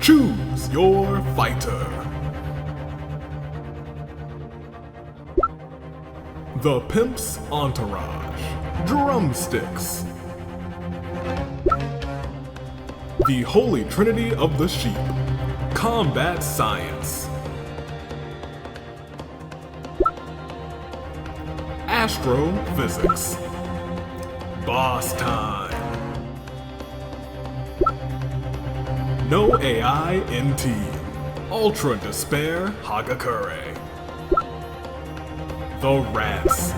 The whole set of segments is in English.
Choose your fighter. The Pimp's Entourage. Drumsticks. The Holy Trinity of the Sheep. Combat Science. Astro-Physics. Boss Time. No AI in Team. Ultra Despair Hagakure. The Rats.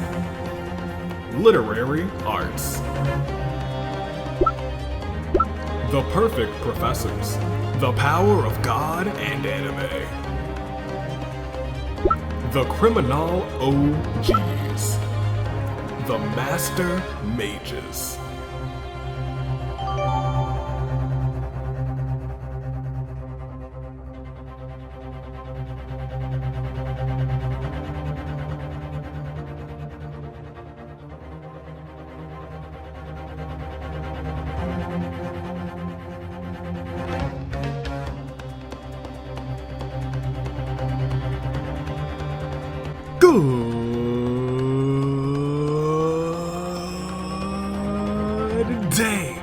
Literary Arts. The Perfect Professors. The Power of God and Anime. The CriminolOGs. The Master Mages. Good day,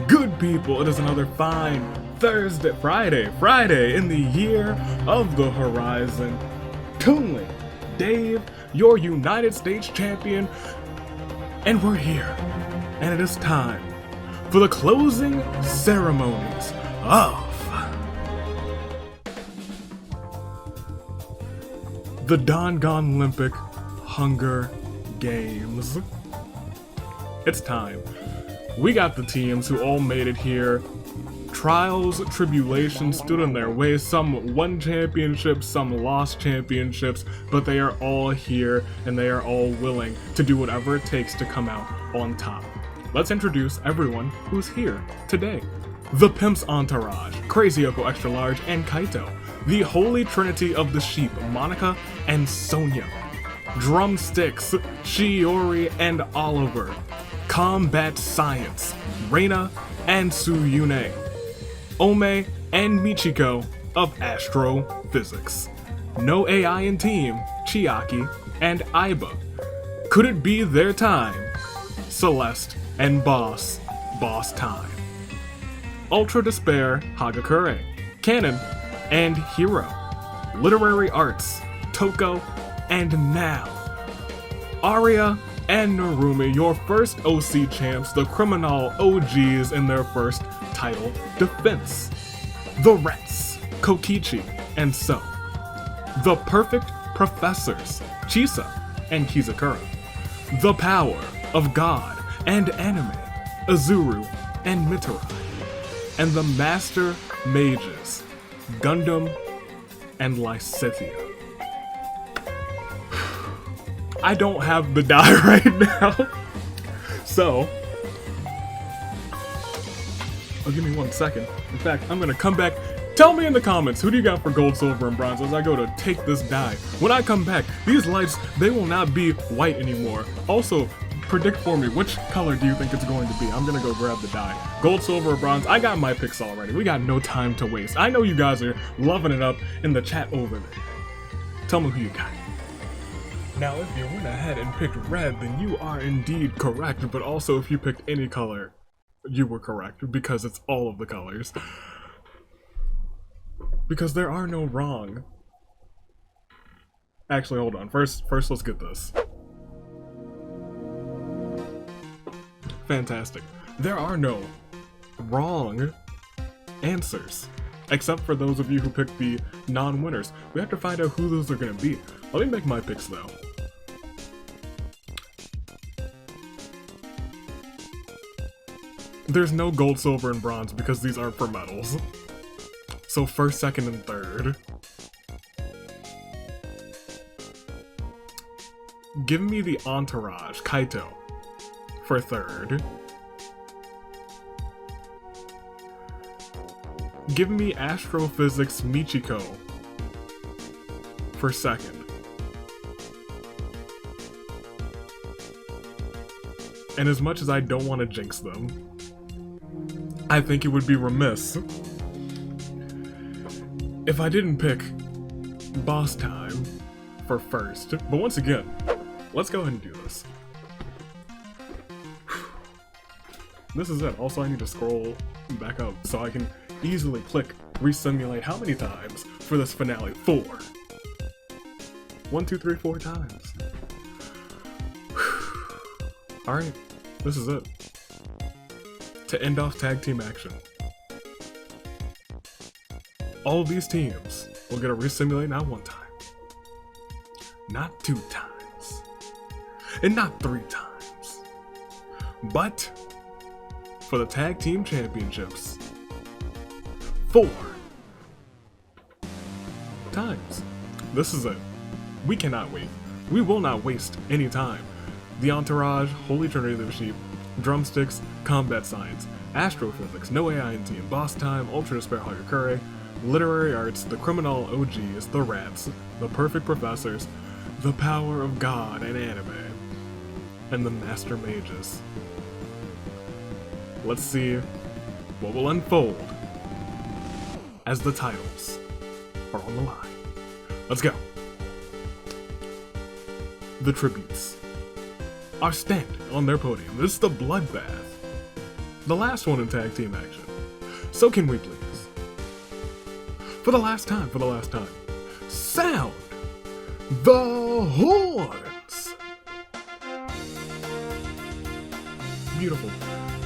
good people. It is another fine Friday in the year of the horizon. Toonly, Dave, your United States champion, and we're here. And it is time for the closing ceremonies of the Danganlympic Hunger Games. It's time. We got the teams who all made it here. Trials, tribulations stood in their way. Some won championships, some lost championships, but they are all here and they are all willing to do whatever it takes to come out on top. Let's introduce everyone who's here today. The Pimp's Entourage, Crazy Yoko Extra Large, and Kaito. The Holy Trinity of the Sheep, Monica and Sonia. Drumsticks, Shiori and Oliver. Combat Science, Reina and Tsuyune. Ome and Michiko of Astro-Physics. No AI in Team, Chiaki and Aiba. Could it be their time? Celeste and Boss Time. Ultra Despair, Hagakure. Canon and Hero. Literary Arts, Toko and now Aria and Narumi, your first OC champs, the CriminolOGs in their first title defense. The Rats, Kokichi and So. The Perfect Professors, Chisa and Kizakura. The Power of God and Anime, Azuru and Mitarai. And the Master Mages, Gundam and Lysithia. I don't have the die right now, so give me 1 second. In fact, I'm gonna come back. Tell me in the comments, who do you got for gold, silver, and bronze as I go to take this die. When I come back, these lights, they will not be white anymore. Also, predict for me, which color do you think it's going to be? I'm gonna go grab the die. Gold, silver, or bronze? I got my picks already. We got no time to waste. I know you guys are loving it up in the chat over there. Tell me who you got. Now, if you went ahead and picked red, then you are indeed correct, but also if you picked any color, you were correct, because it's all of the colors. Because there are no wrong. Actually, hold on. First, let's get this. Fantastic. There are no wrong answers, except for those of you who picked the non-winners. We have to find out who those are going to be. Let me make my picks, though. There's no gold, silver, and bronze because these aren't for medals. So first, second, and third. Give me the Entourage, Kaito, for third. Give me Astro-Physics, Michiko, for second. And as much as I don't want to jinx them, I think it would be remiss if I didn't pick boss time for first. But once again, let's go ahead and do this. This is it. Also, I need to scroll back up so I can easily click resimulate how many times for this finale. 4. 1, 2, 3, 4 times. Alright, this is it. To end off tag team action. All of these teams will get a resimulate not 1 time, not 2 times, and not 3 times, but for the tag team championships, 4 times. This is it. We cannot wait. We will not waste any time. The Entourage, Holy Trinity of the Sheep, Drumsticks, Combat Science, Astro-Physics, No AI in Team, Boss Time, Ultra Despair Hagakure, Literary Arts, the CriminolOGs, the Rats, the Perfect Professors, the Power of God and Anime, and the Master Mages. Let's see what will unfold as the titles are on the line. Let's go. The tributes are standing on their podium. This is the bloodbath. The last one in tag team action. So can we please, for the last time, sound the horns! Beautiful.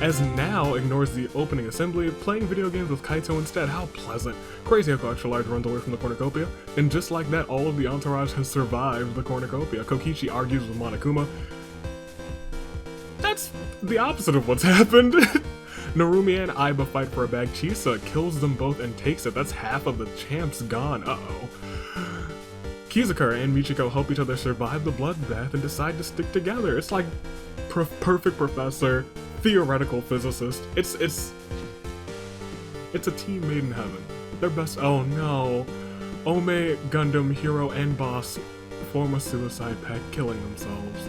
As Now ignores the opening assembly, playing video games with Kaito instead. How pleasant. Crazy Oko extra large runs away from the cornucopia, and just like that, all of the entourage has survived the cornucopia. Kokichi argues with Monokuma. That's the opposite of what's happened. Narumi and Aiba fight for a bag. Chisa kills them both and takes it. That's half of the champs gone. Uh-oh. Kizukura and Michiko help each other survive the bloodbath and decide to stick together. It's like Perfect Professor, theoretical physicist. It's a team made in heaven. Their best. Oh no. Ome, Gundam, Hero, and Boss form a suicide pact, killing themselves.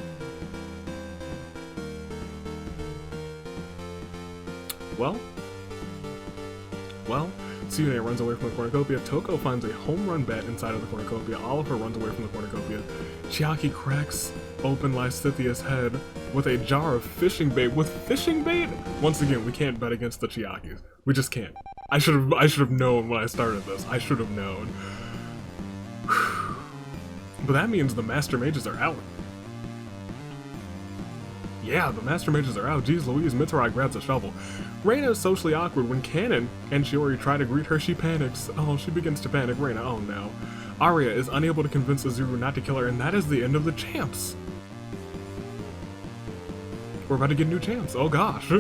Well, Tsune runs away from the cornucopia. Toko finds a home run bat inside of the cornucopia. Oliver runs away from the cornucopia. Chiaki cracks open Lysithia's head with a jar of fishing bait. With fishing bait? Once again, we can't bet against the Chiakis. We just can't. I should have known when I started this. I should have known. But that means the Master Mages are out. Yeah, the Master Mages are out. Jeez Louise, Mitsurai grabs a shovel. Reina is socially awkward when Kanon and Shiori try to greet her. She panics. Oh, she begins to panic. Reina, oh no. Arya is unable to convince Azuru not to kill her, and that is the end of the champs. We're about to get new champs. Oh gosh.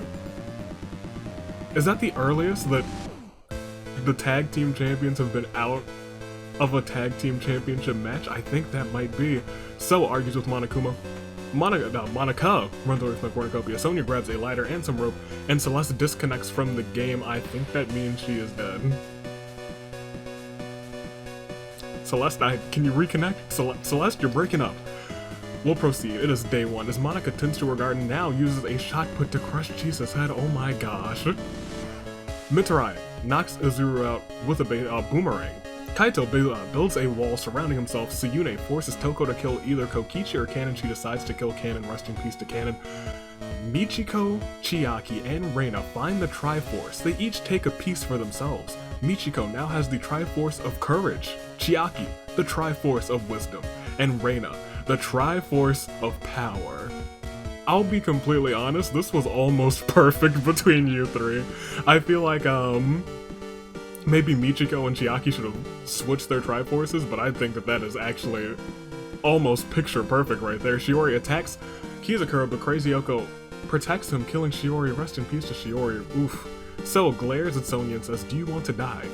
Is that the earliest that the tag team champions have been out of a tag team championship match? I think that might be. So argues with Monokuma. Monica runs away from the cornucopia. Sonia grabs a lighter and some rope, and Celeste disconnects from the game. I think that means she is dead. Celeste, can you reconnect? Celeste, you're breaking up. We'll proceed. It is day 1. As Monica tends to her garden, now uses a shot put to crush Chisa's head. Oh my gosh. Mitsurai knocks Azuru out with a boomerang. Kaito builds a wall surrounding himself. Tsuyune forces Toko to kill either Kokichi or Kanon. She decides to kill Kanon. Rest in peace to Kanon. Michiko, Chiaki, and Reina find the Triforce. They each take a piece for themselves. Michiko now has the Triforce of Courage. Chiaki, the Triforce of Wisdom. And Reina, the Triforce of Power. I'll be completely honest, this was almost perfect between you three. I feel like, maybe Michiko and Chiaki should have switched their Triforces, but I think that is actually almost picture perfect right there. Shiori attacks Kizukura, but Crazy Oko protects him, killing Shiori. Rest in peace to Shiori. Oof. So glares at Sonya and says, "Do you want to die?"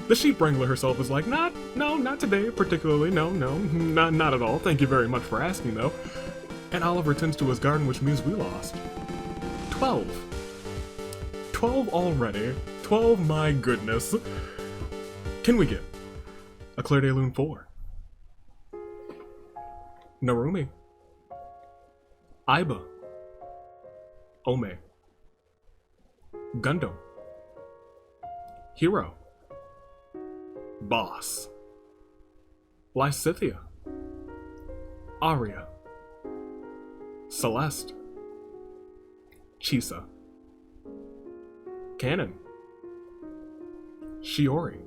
The sheep wrangler herself is like, no, not today, particularly, no, not at all. Thank you very much for asking, though. And Oliver tends to his garden, which means we lost 12. 12 already. 12, my goodness. Can we get a Claire de Lune 4? Narumi. Aiba. Ome. Gundam. Hero. Boss, Lysithia, Aria, Celeste, Chisa, Canon, Shiori.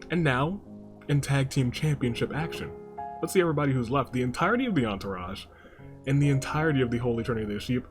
And now, in Tag Team Championship action, let's see everybody who's left. The entirety of the Entourage and the entirety of the Holy Trinity of the Sheep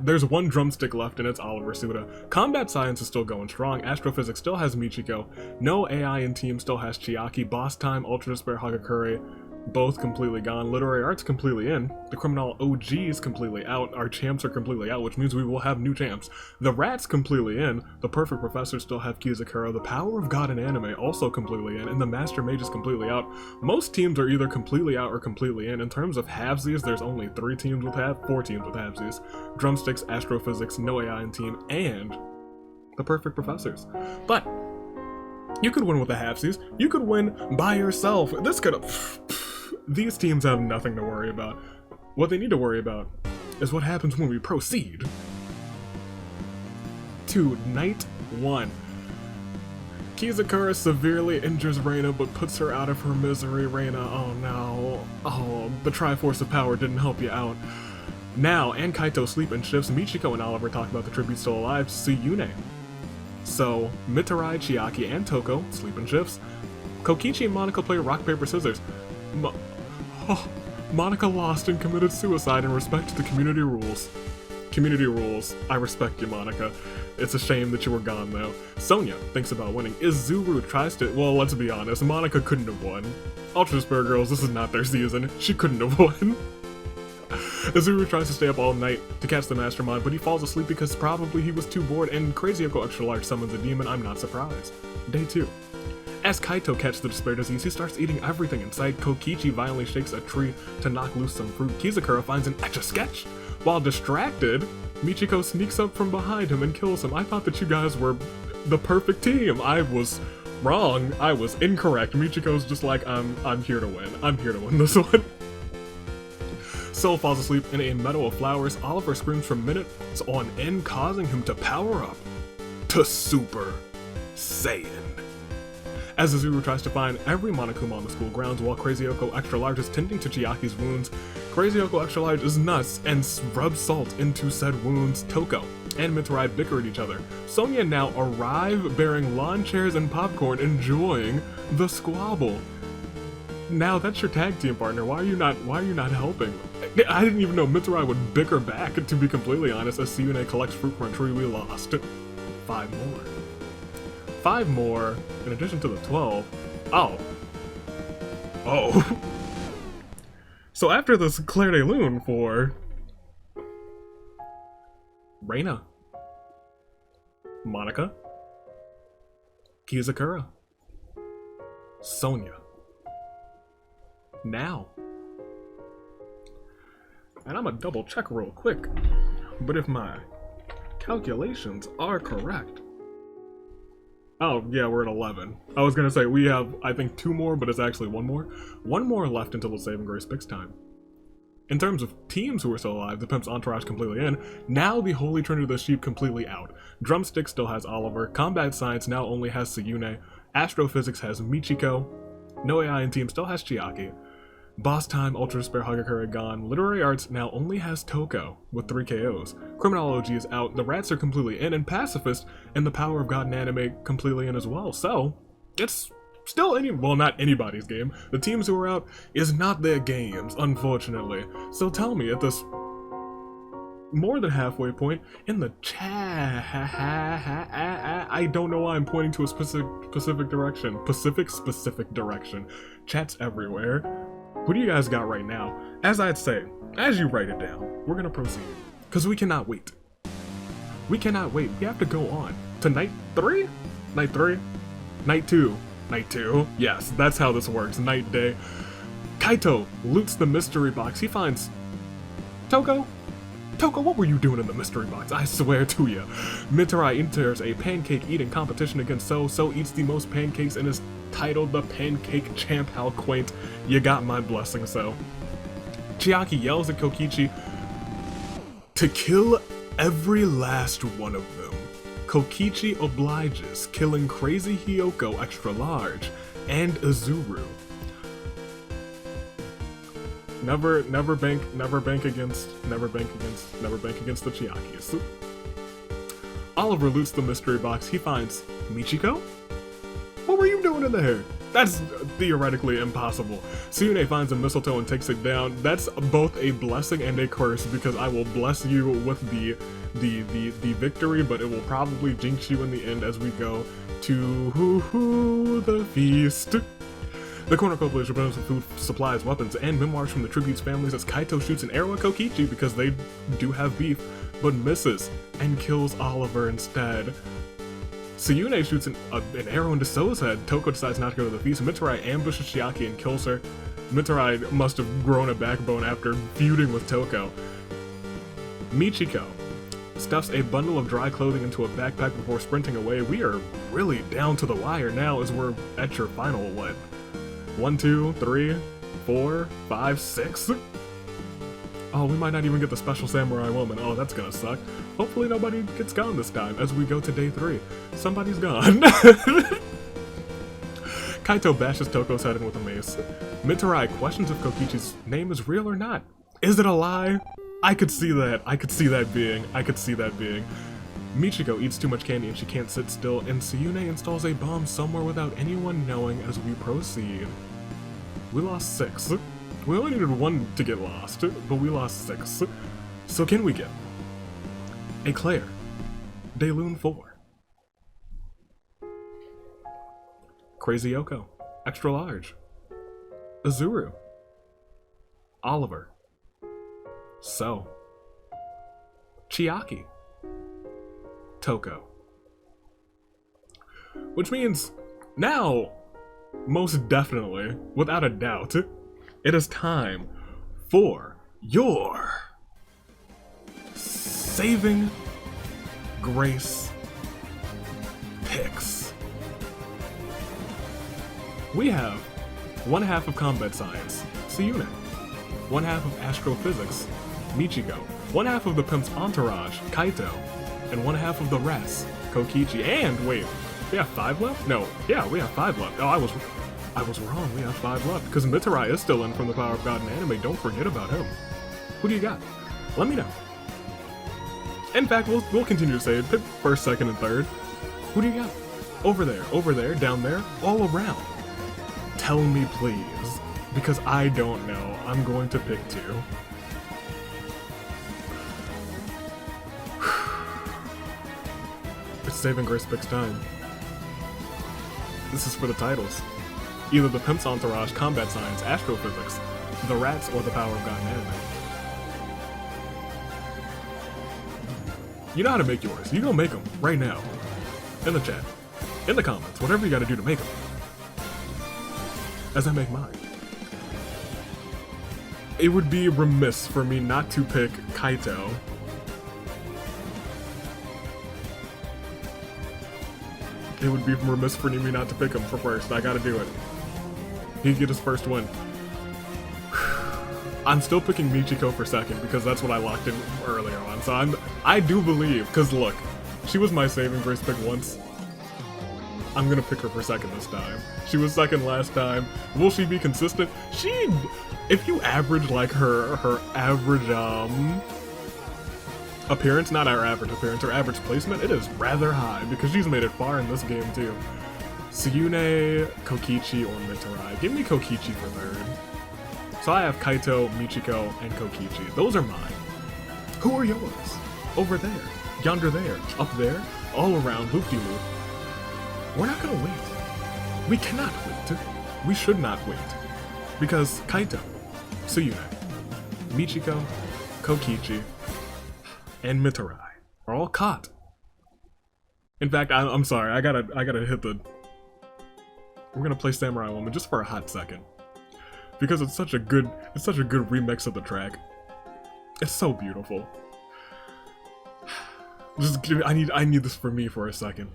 there's one drumstick left, and it's Oliver Suda. Combat Science is still going strong. Astro-Physics still has Michiko. No AI in team still has Chiaki. Boss Time, Ultra Despair, Hagakure, both completely gone. Literary Arts completely in. The CriminolOGs completely out. Our champs are completely out, which means we will have new champs. The Rats completely in. The Perfect Professors still have Kizakura. The Power of God in Anime also completely in. And the Master Mage is completely out. Most teams are either completely out or completely in. In terms of halvesies, there's only 4 teams with halvesies. Drumsticks, Astro-Physics, no AI in team, and the Perfect Professors. But you could win with the halvesies. You could win by yourself. These teams have nothing to worry about. What they need to worry about is what happens when we proceed to Night 1. Kizakura severely injures Reina but puts her out of her misery. Reina, oh no. Oh, the Triforce of Power didn't help you out. Now, and Kaito sleep in shifts. Michiko and Oliver talk about the tribute still alive, Tsuyune. So, Mitarai, Chiaki, and Toko sleep in shifts. Kokichi and Monica play rock, paper, scissors. Monica lost and committed suicide in respect to the community rules. Community rules. I respect you, Monica. It's a shame that you were gone, though. Sonia thinks about winning. Izuru tries to... Well, let's be honest. Monica couldn't have won. Ultra Despair Girls, this is not their season. She couldn't have won. Izuru tries to stay up all night to catch the Mastermind, but he falls asleep because probably he was too bored, and Crazy Yoko Extra Large summons a demon. I'm not surprised. Day 2. As Kaito catches the despair disease, he starts eating everything in sight. Kokichi violently shakes a tree to knock loose some fruit. Kizakura finds an Etch-a-Sketch. While distracted, Michiko sneaks up from behind him and kills him. I thought that you guys were the perfect team. I was wrong. I was incorrect. Michiko's just like, I'm here to win. I'm here to win this one. Soul falls asleep in a meadow of flowers. Oliver screams for minutes on end, causing him to power up to Super Saiyan. As Izuru tries to find every Monokuma on the school grounds while Crazy Yoko Extra Large is tending to Chiaki's wounds, Crazy Yoko Extra Large is nuts and rubs salt into said wounds. Toko and Mitarai bicker at each other. Sonia now arrive bearing lawn chairs and popcorn, enjoying the squabble. Now that's your tag team partner. Why are you not helping? I didn't even know Mitarai would bicker back, to be completely honest, as Tsuyune collects fruit from a tree we lost. 5 more. 5 more, in addition to the 12. Oh. So after this Claire de Lune for Reina, Monica, Kizakura, Sonia, now. And I'm gonna double check real quick, but if my calculations are correct, oh yeah, we're at 11. I was gonna say we have, I think, 2 more, but it's actually 1 more. 1 more left until the Saving Grace picks time. In terms of teams who are still alive, the Pimp's Entourage completely in. Now the Holy Trinity of the Sheep completely out. Drumsticks still has Oliver. Combat Science now only has Tsuyune. Astro-Physics has Michiko. No AI in team still has Chiaki. Boss Time, Ultra Despair, Hagakure gone. Literary Arts now only has Toko with 3 KOs. CriminolOG is out. The Rats are completely in, and Pacifist and the Power of God in Anime completely in as well. So it's still not anybody's game. The teams who are out is not their games, unfortunately. So tell me at this more than halfway point in the chat. I don't know why I'm pointing to a specific direction. Chat's everywhere. Who do you guys got right now? As I'd say, as you write it down, we're gonna proceed. Because we cannot wait. We cannot wait. We have to go on to night 3? Night 3? Night 2. Night 2? Yes, that's how this works. Night day. Kaito loots the mystery box. He finds Toko? Toko, what were you doing in the mystery box? I swear to you. Mitarai enters a pancake eating competition against So. So eats the most pancakes and is titled the Pancake Champ. How quaint. You got my blessing, So. Chiaki yells at Kokichi to kill every last one of them. Kokichi obliges, killing Crazy Hyoko extra large, and Izuru. Never bank against the Chiakis. Oliver loots the mystery box. He finds Michiko? What were you doing in there? That's theoretically impossible. Tsune finds a mistletoe and takes it down. That's both a blessing and a curse, because I will bless you with the victory, but it will probably jinx you in the end as we go to the feast. The cornucopia brings some food, supplies, weapons, and memoirs from the tribute's families as Kaito shoots an arrow at Kokichi because they do have beef, but misses and kills Oliver instead. Tsune shoots an arrow into So's head. Toko decides not to go to the feast. Mitarai ambushes Chiaki and kills her. Mitarai must have grown a backbone after feuding with Toko. Michiko stuffs a bundle of dry clothing into a backpack before sprinting away. We are really down to the wire now as we're at your final, 1, 2, 3, 4, 5, 6? Oh, we might not even get the special samurai woman. Oh, that's gonna suck. Hopefully nobody gets gone this time as we go to day 3. Somebody's gone. Kaito bashes Toko's head in with a mace. Mitarai questions if Kokichi's name is real or not. Is it a lie? I could see that. I could see that being. Michiko eats too much candy and she can't sit still, and Tsune installs a bomb somewhere without anyone knowing as we proceed. We lost 6. We only needed 1 to get lost, but we lost 6. So can we get Eclair, Daylune 4, Crazy Yoko, extra large, Izuru, Oliver, So, Chiaki, Toko. Which means now, most definitely, without a doubt, it is time for your saving grace picks. We have 1/2 of combat science, Tsune, 1/2 of Astro-Physics, Michiko, 1/2 of the Pimp's entourage, Kaito, and 1/2 of the rest, Kokichi. And wait, we have 5 left? No, yeah, we have 5 left. Oh, I was wrong. We have 5 left because Mitarai is still in from the Power of God and Anime. Don't forget about him. Who do you got? Let me know. In fact, we'll continue to say it. Pick 1st, 2nd, and 3rd. Who do you got? Over there, down there, all around. Tell me, please, because I don't know. I'm going to pick 2. It's saving grace picks time. This is for the titles. Either the Pimp's entourage, combat science, Astro-Physics, the rats, or the Power of God and Anime. You know how to make yours. You go make them right now. In the chat. In the comments. Whatever you gotta do to make them. As I make mine. It would be remiss for me not to pick Kaito. It would be remiss for me not to pick him for 1st. I gotta do it. He'd get his 1st win. I'm still picking Michiko for 2nd because that's what I locked in earlier on. So I do believe, because look, she was my saving grace pick once. I'm gonna pick her for 2nd this time. She was 2nd last time. Will she be consistent? If you average like her average appearance, not our average appearance, her average placement, it is rather high because she's made it far in this game too. Tsune, Kokichi, or Mitarai. Give me Kokichi for 3rd. So I have Kaito, Michiko, and Kokichi. Those are mine. Who are yours? Over there, yonder there, up there, all around, loop-de-loop. We're not gonna wait. We cannot wait. We should not wait. Because Kaito, Tsune, Michiko, Kokichi, and Mitarai are all caught. In fact, I'm sorry, I gotta hit the... We're gonna play Samurai Woman just for a hot second. Because it's such a good remix of the track. It's so beautiful. I need this for me for a second.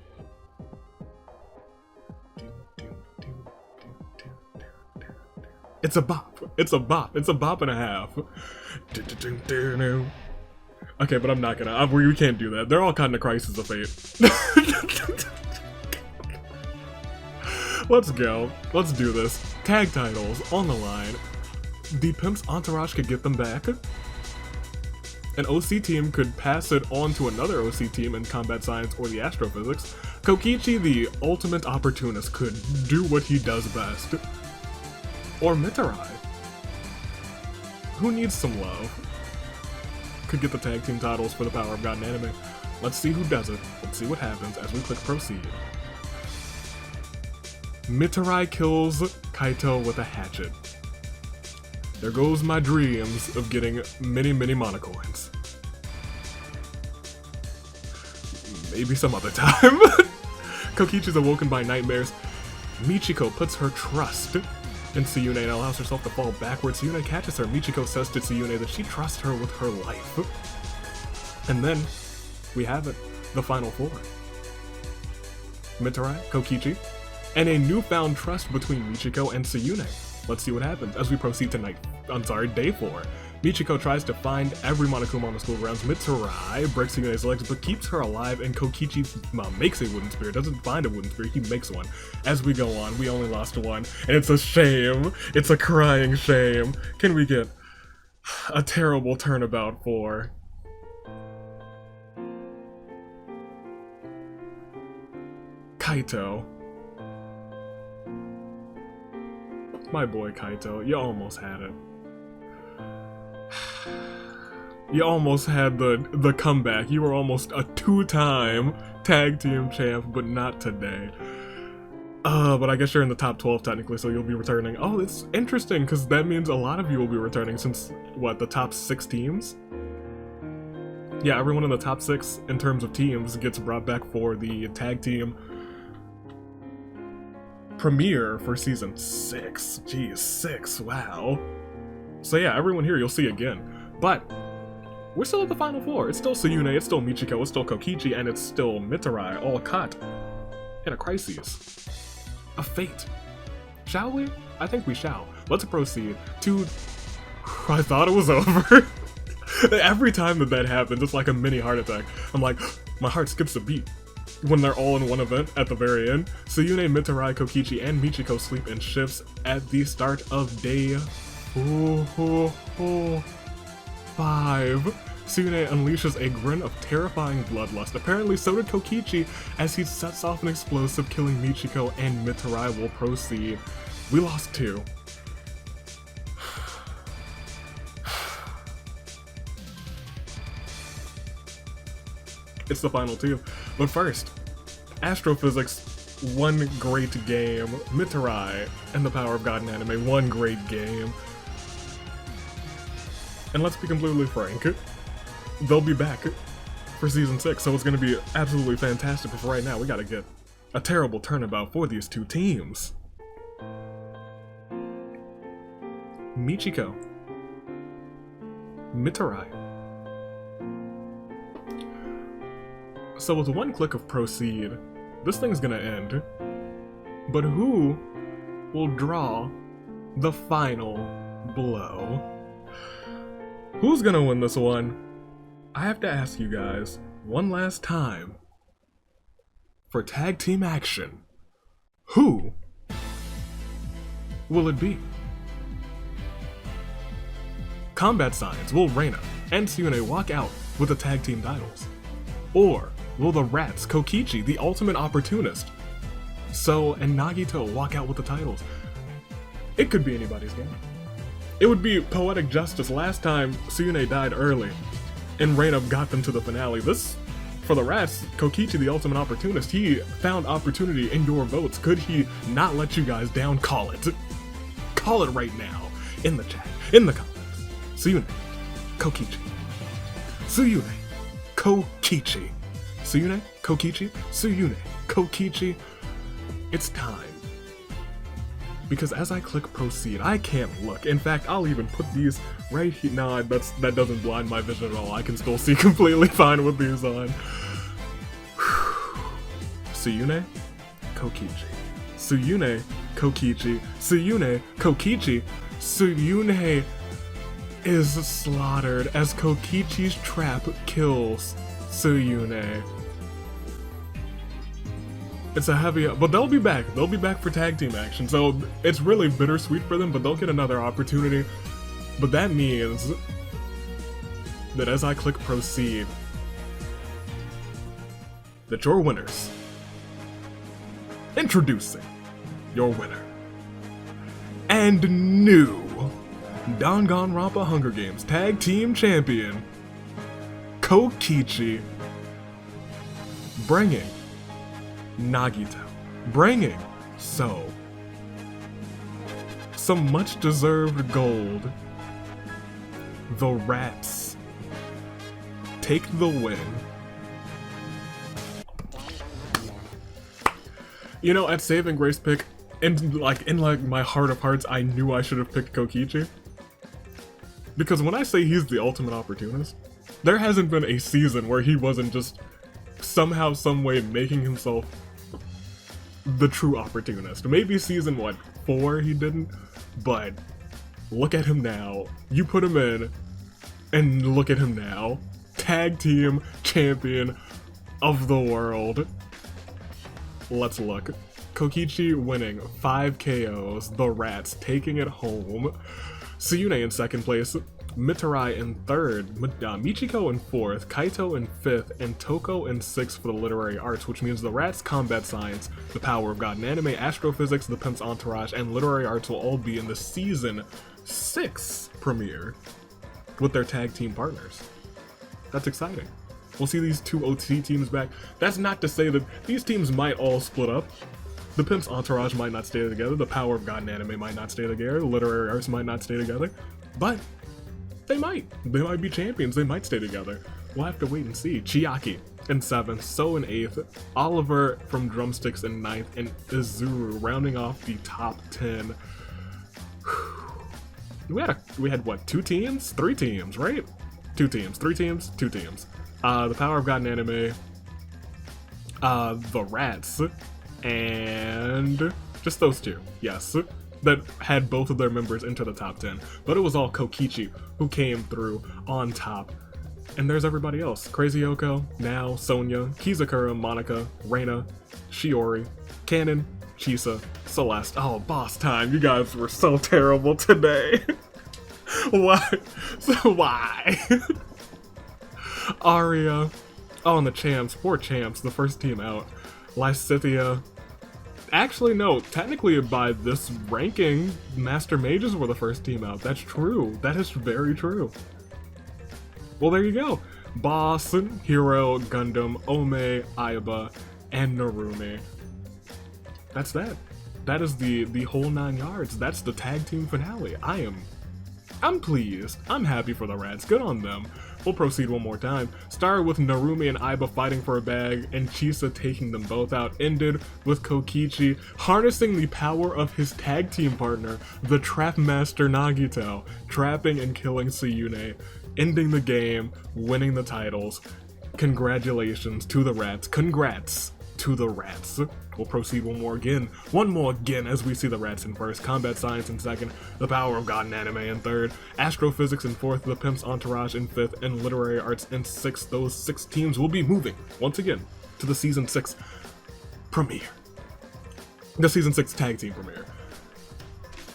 It's a bop. It's a bop. It's a bop and a half. Okay, but I'm not gonna. We can't do that. They're all kind of crisis of fate. Let's go. Let's do this. Tag titles on the line. The Pimp's Entourage could get them back. An OC team could pass it on to another OC team in Combat Science or the Astro-Physics. Kokichi, the ultimate opportunist, could do what he does best. Or Mitarai, who needs some love, could get the tag team titles for the Power of God in anime. Let's see who does it. Let's see what happens as we click proceed. Mitarai kills Kaito with a hatchet. There goes my dreams of getting many monocoins. Maybe some other time. Kokichi's awoken by nightmares. Michiko puts her trust in Tsuyune and allows herself to fall backwards. Tsuyune catches her. Michiko says to Tsuyune that she trusts her with her life. And then, we have it. The final four. Mitarai, Kokichi, and a newfound trust between Michiko and Tsuyune. Let's see what happens as we proceed to day 4. Michiko tries to find every Monokuma on the school grounds. Mitarai breaks Tsuyune's legs but keeps her alive, and Kokichi makes a wooden spear. Doesn't find a wooden spear, he makes one. As we go on, we only lost one, and it's a shame. It's a crying shame. Can we get a terrible turnabout for Kaito? My boy Kaito, you almost had it. You almost had the comeback. You were almost a 2-time tag team champ, but not today. But I guess you're in the top 12 technically, so you'll be returning. Oh, it's interesting, because that means a lot of you will be returning since, what, the top 6 teams? Yeah, everyone in the top 6 in terms of teams gets brought back for the tag team premiere for season 6. Geez, 6, wow. So yeah, everyone here you'll see again. But we're still at the final 4. It's still Tsuyune, it's still Michiko, it's still Kokichi, and it's still Mitarai, all caught in a crisis of fate. Shall we? I think we shall. Let's proceed to... I thought it was over. Every time that happens, it's like a mini heart attack. I'm like, my heart skips a beat when they're all in one event at the very end. Tsuyune, Mitarai, Kokichi, and Michiko sleep in shifts at the start of day 5. Tsuyune unleashes a grin of terrifying bloodlust. Apparently so did Kokichi as he sets off an explosive, killing Michiko, and Mitarai will proceed. We lost 2. It's the final 2. But first, Astro-Physics, one great game. Mitarai and the Power of God in anime, one great game. And let's be completely frank, they'll be back for season 6, so it's going to be absolutely fantastic. But for right now, we got to get a terrible turnabout for these 2 teams. Michiko, Mitarai. So with one click of proceed, this thing's gonna end. But who will draw the final blow? Who's gonna win this one? I have to ask you guys one last time. For tag team action, who will it be? Combat Science will Reina and Tsuyune walk out with the tag team titles? Or will the Rats, Kokichi, the ultimate opportunist, So and Nagito walk out with the titles? It could be anybody's game. It would be poetic justice. Last time, Tsuyune died early, and Reina got them to the finale. This, for the Rats, Kokichi, the ultimate opportunist, he found opportunity in your votes. Could he not let you guys down? Call it. Call it right now. In the chat. In the comments. Tsuyune. Kokichi. Tsuyune. Kokichi. Tsuyune. Kokichi. Tsuyune. Kokichi. It's time. Because as I click proceed, I can't look. In fact, I'll even put these right here. No, that doesn't blind my vision at all. I can still see completely fine with these on. Tsuyune, Kokichi. Tsuyune, Kokichi. Tsuyune, Kokichi. Tsuyune, is slaughtered as Kokichi's trap kills Tsuyune. It's a heavy, but they'll be back. They'll be back for tag team action, so it's really bittersweet for them, but they'll get another opportunity. But that means that as I click proceed, that your winners, introducing your winner, and new Danganronpa Hunger Games Tag Team Champion, Kokichi, bringing Nagito, bringing some much deserved gold. The Rats take the win. You know, at Saving Grace pick, in my heart of hearts, I knew I should have picked Kokichi. Because when I say he's the ultimate opportunist, there hasn't been a season where he wasn't just somehow, some way making himself the true opportunist. Maybe season, 4 he didn't? But look at him now. You put him in, and look at him now. Tag team champion of the world. Let's look. Kokichi winning 5 KOs, the Rats taking it home. Tsuyune in second place, Mitarai in third, Michiko in fourth, Kaito in fifth, and Toko in sixth for the literary arts, which means the Rats, combat science, the power of God and anime, astrophysics, the Pimp's entourage, and literary arts will all be in the season 6 premiere with their tag team partners. That's exciting. We'll see these 2 OT teams back. That's not to say that these teams might all split up. The Pimp's entourage might not stay together, the power of God and anime might not stay together, the literary arts might not stay together, but they might. They might be champions, they might stay together. We'll have to wait and see. Chiaki in 7th, So in 8th, Oliver from Drumsticks in 9th, and Izuru rounding off the top 10. We had what, 2 teams? 3 teams, right? 2 teams, 3 teams, 2 teams. The power of God and anime, the Rats, and just those 2, yes, that had both of their members into the top 10. But it was all Kokichi who came through on top. And there's everybody else. Crazy Yoko, Now, Sonya, Kizakura, Monica, Reina, Shiori, Kanon, Chisa, Celeste. Oh, boss time. You guys were so terrible today. Why? So why? Aria. Oh, and the champs. 4 champs. The first team out. Lysithia. Actually, no. Technically, by this ranking, Master Mages were the first team out. That's true. That is very true. Well, there you go. Boss, Hero, Gundam, Ome, Aiba, and Narumi. That's that. That is the whole 9 yards. That's the tag team finale. I'm pleased. I'm happy for the Rats. Good on them. We'll proceed one more time. Started with Narumi and Aiba fighting for a bag, and Chisa taking them both out. Ended with Kokichi harnessing the power of his tag team partner, the Trap Master Nagito, trapping and killing Tsuyune, ending the game, winning the titles. Congratulations to the Rats. Congrats to the Rats. We'll proceed one more again as we see the Rats in first, combat science in second, the power of God and anime in third, astrophysics in fourth, the Pimp's entourage in fifth, and literary arts in sixth. Those 6 teams will be moving once again to the season 6 premiere, the season 6 tag team premiere.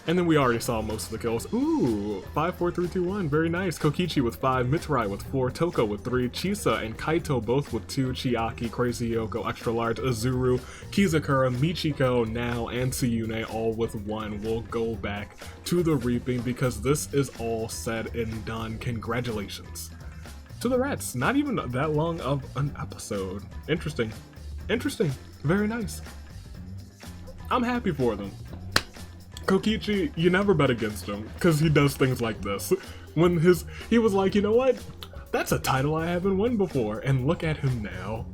And then we already saw most of the kills. Ooh, 5, 4, 3, 2, 1. Very nice. Kokichi with 5, Mitarai with 4, Toko with 3, Chisa and Kaito both with 2, Chiaki, Crazy Yoko, Extra Large, Izuru, Kizakura, Michiko, Now, and Tsuyune all with 1. We'll go back to the reaping because this is all said and done. Congratulations to the Rats. Not even that long of an episode. Interesting. Interesting. Very nice. I'm happy for them. Kokichi, you never bet against him, because he does things like this. When he was like, you know what? That's a title I haven't won before, and look at him now.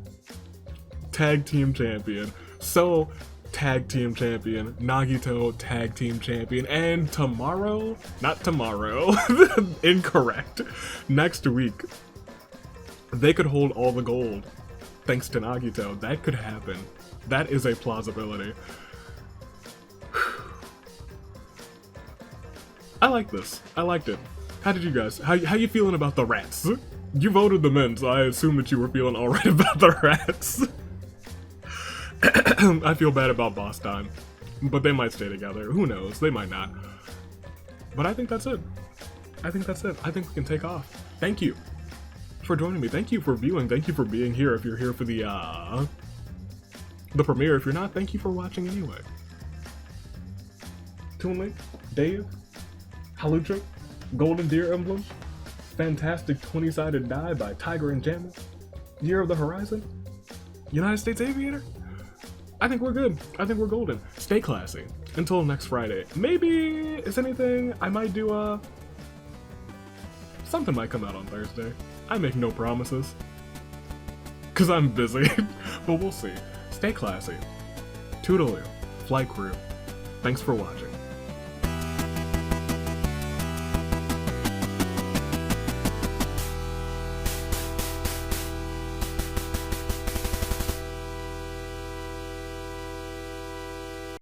Tag team champion. So, tag team champion. Nagito, tag team champion. And tomorrow? Not tomorrow. Incorrect. Next week, they could hold all the gold. Thanks to Nagito. That could happen. That is a plausibility. I like this. I liked it. How did you guys, how you feeling about the rats? You voted them in, so I assume that you were feeling alright about the rats. I feel bad about boss time, but they might stay together. Who knows? They might not. But I think that's it. I think that's it. I think we can take off. Thank you for joining me. Thank you for viewing. Thank you for being here. If you're here for the premiere. If you're not, thank you for watching anyway. Toon Link, Dave, Halucha, Golden Deer Emblem, fantastic 20-sided die by Tiger and Jammer, Year of the Horizon, United States Aviator. I think we're good. I think we're golden. Stay classy. Until next Friday. Maybe, if anything, I might do something might come out on Thursday. I make no promises. Cause I'm busy. But we'll see. Stay classy. Toodaloo. Flight crew. Thanks for watching.